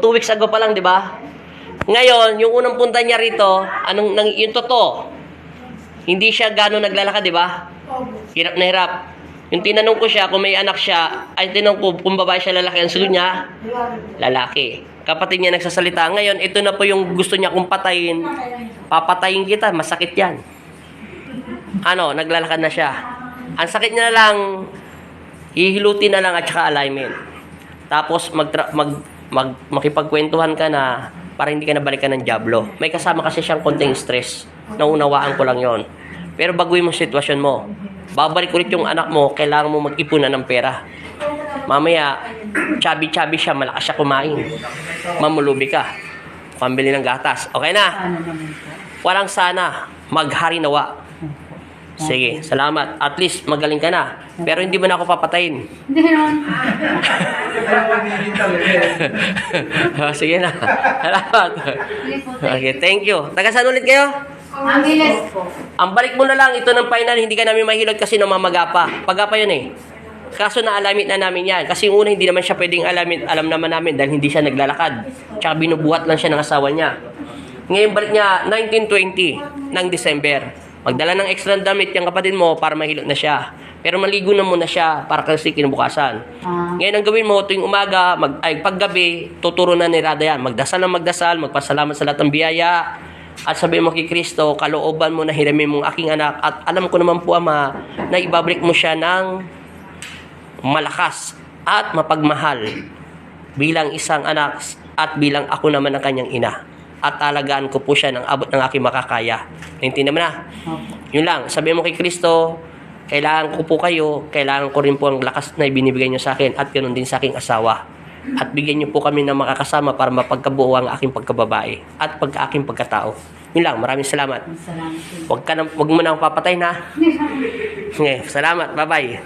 2 weeks ago pa lang, di ba? Ngayon, yung unang punta niya rito, yung totoo, hindi siya gano'n naglalakad, di ba? Hirap na hirap. Yung tinanong ko siya kung may anak siya, ay tinanong ko kung babae siya lalaki, ang sagot niya, lalaki. Kapatid niya nagsasalita. Ngayon, ito na po yung gusto niya kung patayin. Papatayin kita, masakit yan. Naglalakad na siya. Ang sakit niya na lang, hihilutin na lang at saka alignment. Tapos makipagkwentuhan ka na para hindi ka nabalikan ng diablo. May kasama kasi siyang konting stress. Naunawaan ko lang yon. Pero baguhin mo sitwasyon mo. Babalik ulit yung anak mo, kailangan mo mag-ipunan ng pera. Mamaya, chubby-chubby siya, malakas siya kumain. Mamulubi ka. Pambili ng gatas. Okay na? Walang sana. Maghari nawa. Sige, salamat. At least magaling ka na. Pero hindi mo na ako papatayin. Hindi naman. Sige na. Salamat. Okay, thank you. Taga saan ulit kayo? Angeles po. Ang balik mo na lang, ito ng final, hindi ka namin mahilot kasi namamaga pa. Paga pa yun eh. Kaso na-alamit na namin yan. Kasi yung una, hindi naman siya pwedeng alamit. Alam naman namin dahil hindi siya naglalakad. Tsaka binubuhat lang siya ng asawa niya. Ngayon balik niya, 1920 ng December. Magdala ng extra damit yung kapatid mo para mahilot na siya. Pero maligo na muna siya para kasi kinabukasan. Ngayon ang gawin mo, tuwing umaga, paggabi, tuturo na ni Rada yan. Magdasal ng magdasal, magpasalamat sa lahat ng biyaya. At sabihin mo kay Kristo, kalooban mo na hiramin mong aking anak. At alam ko naman po, Ama, na ibabalik mo siya ng malakas at mapagmahal bilang isang anak at bilang ako naman ang kanyang ina. At alagaan ko po siya ng abot ng aking makakaya. Naintindihan mo na? Yun lang. Sabihin mo kay Kristo, kailangan ko po kayo, kailangan ko rin po ang lakas na ibinibigay niyo sa akin at ganoon din sa aking asawa. At bigyan niyo po kami ng makakasama para mapagkabuo ang aking pagkababae at aking pagkatao. Yun lang. Maraming salamat. Huwag mo na akong papatay na. Okay, salamat. Bye-bye.